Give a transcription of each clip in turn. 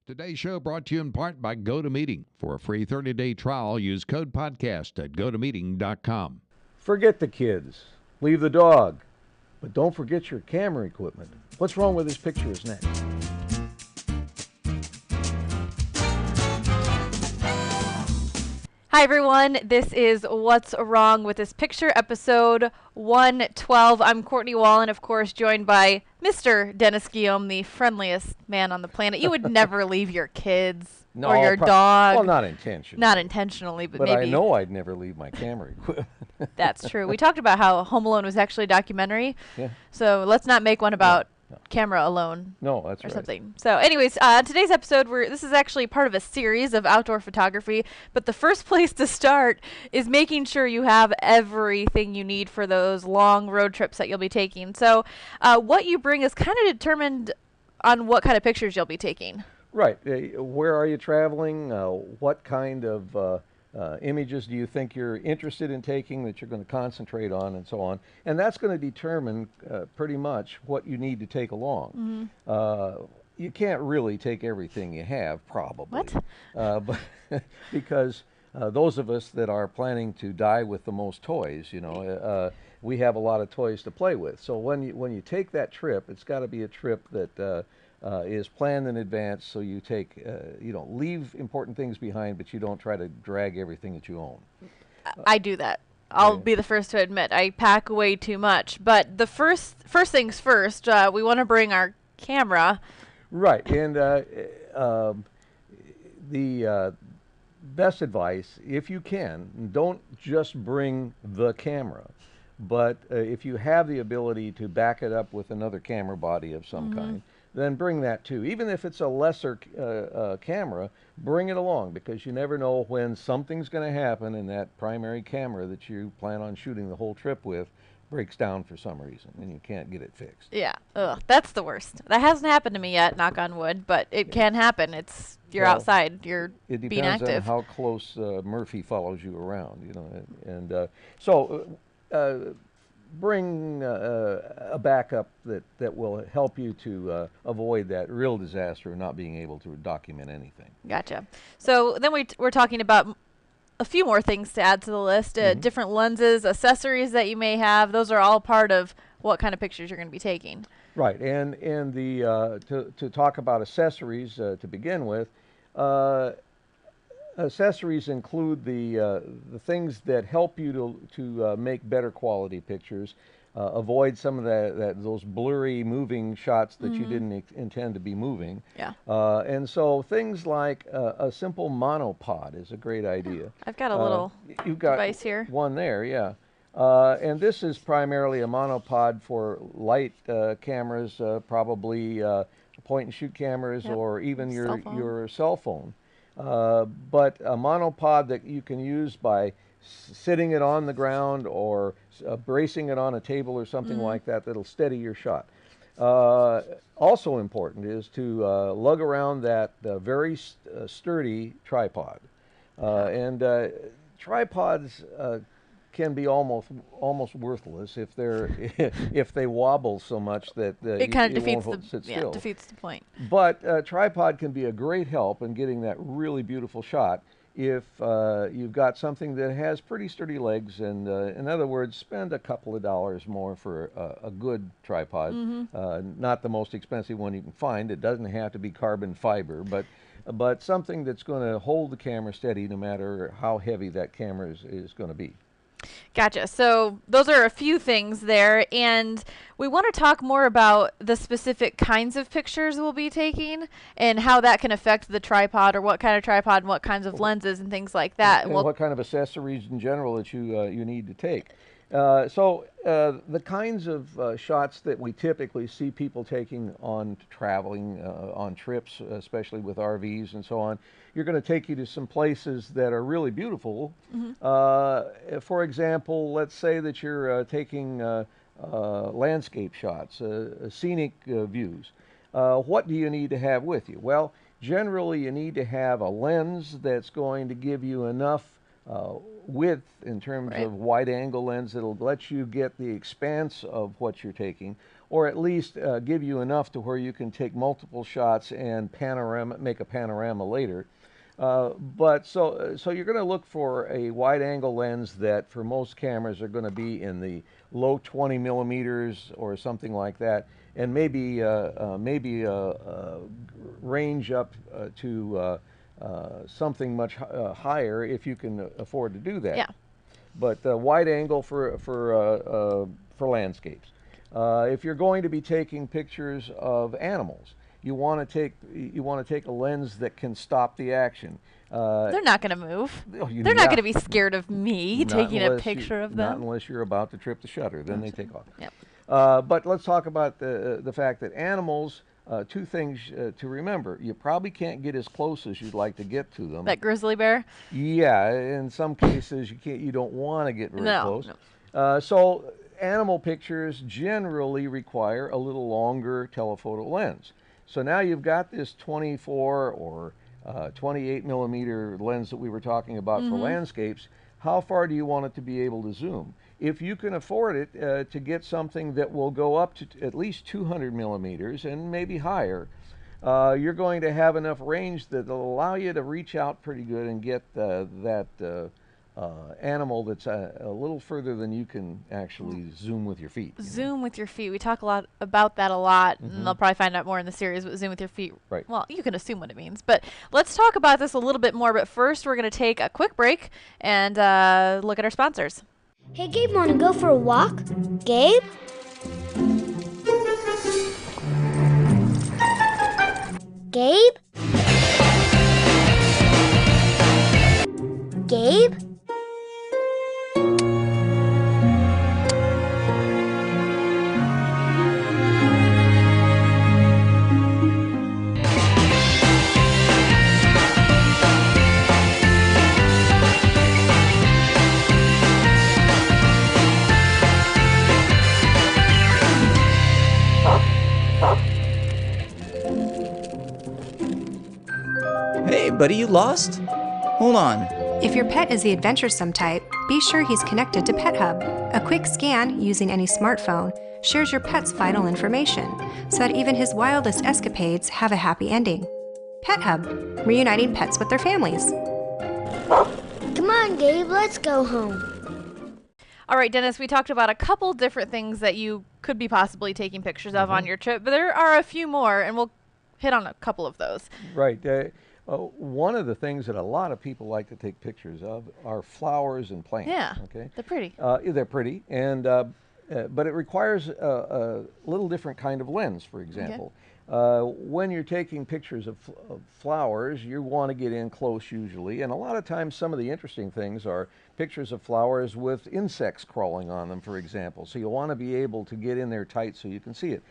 Today's show brought to you in part by GoToMeeting. For a free 30-day trial, use code podcast at gotomeeting.com. Forget the kids. Leave the dog. But don't forget your camera equipment. What's wrong with this picture is next. Hi everyone, this is What's Wrong with This Picture, episode 112. I'm Courtney Wallen, of course, joined by Mr. Dennis Guillaume, the friendliest man on the planet. You would never leave your kids or your dog. Well, not intentionally. Not intentionally, but maybe. But I know I'd never leave my camera equipment. That's true. We talked about how Home Alone was actually a documentary. Yeah. So let's not make one about camera alone. No, that's or right. Something. So anyways, today's episode, this is actually part of a series of outdoor photography, but the first place to start is making sure you have everything you need for those long road trips that you'll be taking. So what you bring is kind of determined on what kind of pictures you'll be taking. Right. Where are you traveling? What kind of images do you think you're interested in taking that you're going to concentrate on, and so on? And that's going to determine pretty much what you need to take along. Mm-hmm. You can't really take everything you have, probably. What? But because those of us that are planning to die with the most toys, we have a lot of toys to play with. So when you take that trip, it's got to be a trip that is planned in advance, so you don't leave important things behind, but you don't try to drag everything that you own. I do that. I'll be the first to admit I pack way too much. But the first things first, we want to bring our camera. Right, and the best advice, if you can, don't just bring the camera, but if you have the ability to back it up with another camera body of some kind, then bring that too. Even if it's a lesser camera, bring it along, because you never know when something's going to happen and that primary camera that you plan on shooting the whole trip with breaks down for some reason and you can't get it fixed. Yeah, that's the worst. That hasn't happened to me yet, knock on wood, but it can happen. You're outside, you're being active. It depends on how close Murphy follows you around, and so bring a backup that will help you to avoid that real disaster of not being able to document anything. Gotcha. So then we're talking about a few more things to add to the list. Different lenses, accessories that you may have. Those are all part of what kind of pictures you're going to be taking. Right. And the to talk about accessories to begin with, accessories include the things that help you to make better quality pictures, avoid some of those blurry moving shots that you didn't intend to be moving. Yeah. And so things like a simple monopod is a great idea. I've got a little device here. One there, yeah. And this is primarily a monopod for light cameras, probably point-and-shoot cameras, or even your cell phone. But a monopod that you can use by sitting it on the ground or bracing it on a table or something like that, that'll steady your shot. Also important is to lug around that very sturdy tripod. And tripods can be almost worthless if if they wobble so much that it kind of defeats the point. But a tripod can be a great help in getting that really beautiful shot if you've got something that has pretty sturdy legs. And in other words, spend a couple of dollars more for a good tripod, not the most expensive one you can find. It doesn't have to be carbon fiber, but something that's going to hold the camera steady no matter how heavy that camera is going to be. Gotcha. So those are a few things there, and we want to talk more about the specific kinds of pictures we'll be taking and how that can affect the tripod, or what kind of tripod and what kinds of lenses and things like that. And what kind of accessories in general that you need to take. So the kinds of shots that we typically see people taking on traveling, on trips, especially with RVs and so on, you're going to take you to some places that are really beautiful. For example, let's say that you're taking landscape shots, scenic views. What do you need to have with you? Well, generally you need to have a lens that's going to give you enough width in terms Right. of wide-angle lens that'll let you get the expanse of what you're taking, or at least give you enough to where you can take multiple shots and make a panorama later. So you're going to look for a wide-angle lens that, for most cameras, are going to be in the low 20 millimeters or something like that, and maybe range up to something much higher if you can afford to do that. Yeah. But wide angle for landscapes. If you're going to be taking pictures of animals, you want to take a lens that can stop the action. They're not going to move. Oh, They're not going to be scared of me taking a picture of them. Not unless you're about to trip the shutter. Then they take off. Yep. But let's talk about the fact that animals, two things to remember. You probably can't get as close as you'd like to get to them. That grizzly bear? Yeah, in some cases you don't want to get very close. No. So animal pictures generally require a little longer telephoto lens. So now you've got this 24 or 28 millimeter lens that we were talking about for landscapes. How far do you want it to be able to zoom? If you can afford it, to get something that will go up to at least 200 millimeters and maybe higher, you're going to have enough range that will allow you to reach out pretty good and get that animal that's a little further than you can actually zoom with your feet. Zoom with your feet. We talk a lot about that a lot, and they'll probably find out more in the series, but zoom with your feet. Right. Well, you can assume what it means. But let's talk about this a little bit more. But first, we're going to take a quick break and look at our sponsors. Hey, Gabe, want to go for a walk? Gabe? Gabe? Gabe? Hey, buddy, you lost? Hold on. If your pet is the adventuresome type, be sure he's connected to Pet Hub. A quick scan using any smartphone shares your pet's vital information so that even his wildest escapades have a happy ending. Pet Hub, reuniting pets with their families. Come on, Gabe, let's go home. All right, Dennis, we talked about a couple different things that you could be possibly taking pictures of on your trip, but there are a few more, and we'll hit on a couple of those. Right. One of the things that a lot of people like to take pictures of are flowers and plants. Yeah, okay? they're pretty. They're pretty, and but it requires a little different kind of lens, for example. When you're taking pictures of flowers, you want to get in close usually, and a lot of times some of the interesting things are pictures of flowers with insects crawling on them, for example. So you want to be able to get in there tight so you can see it.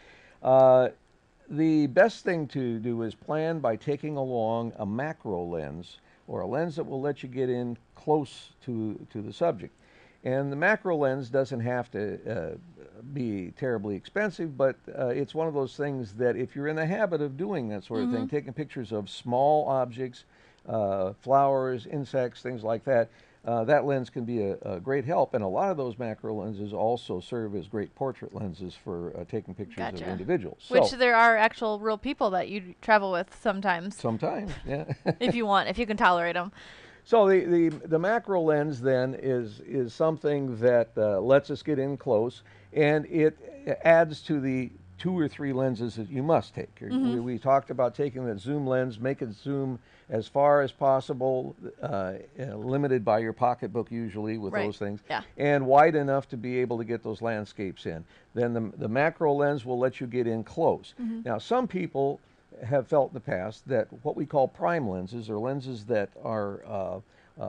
The best thing to do is plan by taking along a macro lens, or a lens that will let you get in close to the subject. And the macro lens doesn't have to be terribly expensive, but it's one of those things that if you're in the habit of doing that sort of thing, taking pictures of small objects, flowers, insects, things like that, that lens can be a great help. And a lot of those macro lenses also serve as great portrait lenses for taking pictures of individuals. Which there are actual real people that you travel with sometimes. Sometimes, yeah. If you want, if you can tolerate them. So the macro lens then is something that lets us get in close, and it adds to the 2 or 3 lenses that you must take. We talked about taking that zoom lens, make it zoom as far as possible, limited by your pocketbook usually with those things, and wide enough to be able to get those landscapes in. Then the macro lens will let you get in close. Now, some people have felt in the past that what we call prime lenses, or lenses that are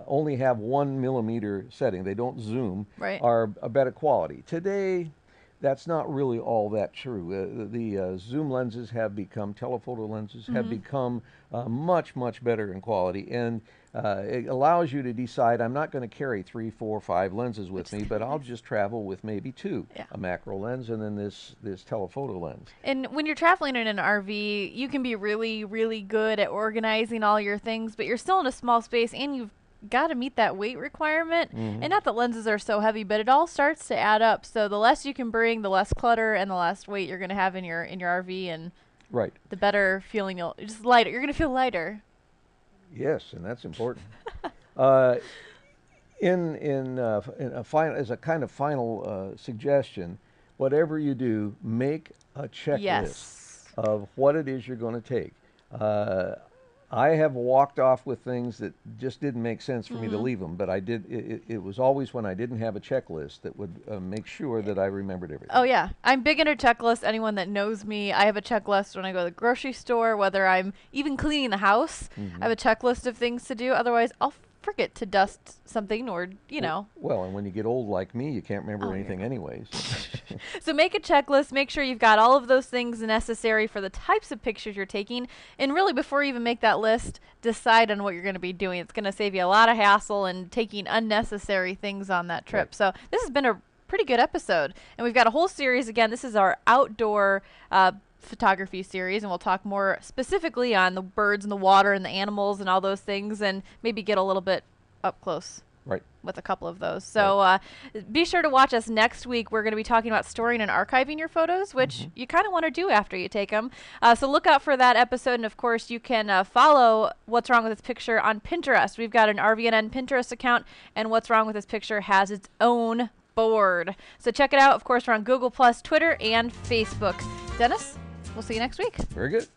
only have 1 millimeter setting, they don't zoom, are a better quality. Today, that's not really all that true. The zoom lenses have become, telephoto lenses have become much, much better in quality, and it allows you to decide, I'm not going to carry 3, 4, 5 lenses with me, but I'll just travel with maybe 2, a macro lens and then this telephoto lens. And when you're traveling in an RV, you can be really, really good at organizing all your things, but you're still in a small space and you've got to meet that weight requirement. And not that lenses are so heavy, but it all starts to add up. So the less you can bring, the less clutter and the less weight you're going to have in your RV, and the better feeling you'll just lighter. You're going to feel lighter. Yes, and that's important. As a kind of final suggestion, whatever you do, make a checklist of what it is you're going to take. I have walked off with things that just didn't make sense for me to leave them, but I did. It was always when I didn't have a checklist that would make sure that I remembered everything. Oh yeah, I'm big into checklists. Anyone that knows me, I have a checklist when I go to the grocery store, whether I'm even cleaning the house. I have a checklist of things to do. Otherwise, I'll forget to dust something, or Well, and when you get old like me, you can't remember anything anyways. So make a checklist. Make sure you've got all of those things necessary for the types of pictures you're taking. And really, before you even make that list, decide on what you're going to be doing. It's going to save you a lot of hassle and taking unnecessary things on that trip. So this has been a pretty good episode. And we've got a whole series. Again, this is our outdoor photography series, and we'll talk more specifically on the birds and the water and the animals and all those things, and maybe get a little bit up close with a couple of those. So be sure to watch us next week. We're going to be talking about storing and archiving your photos, which you kind of want to do after you take them. So look out for that episode, and of course you can follow What's Wrong with This Picture on Pinterest. We've got an RVNN Pinterest account, and What's Wrong with This Picture has its own board. So check it out. Of course, we're on Google+, Twitter, and Facebook. Dennis, we'll see you next week. Very good.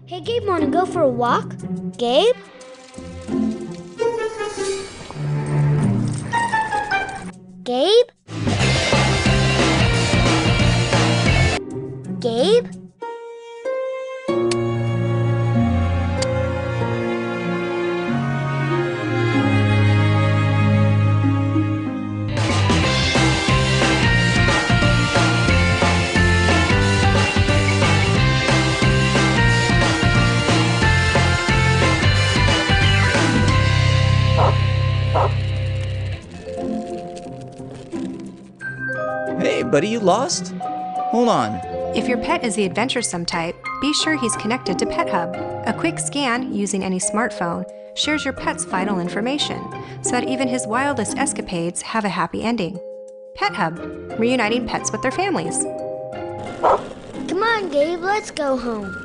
Hey, Gabe, wanna go for a walk? Gabe? Gabe? Gabe? Hey, buddy, you lost? Hold on. If your pet is the adventuresome type, be sure he's connected to PetHub. A quick scan using any smartphone shares your pet's vital information, so that even his wildest escapades have a happy ending. PetHub, reuniting pets with their families. Come on, Gabe, let's go home.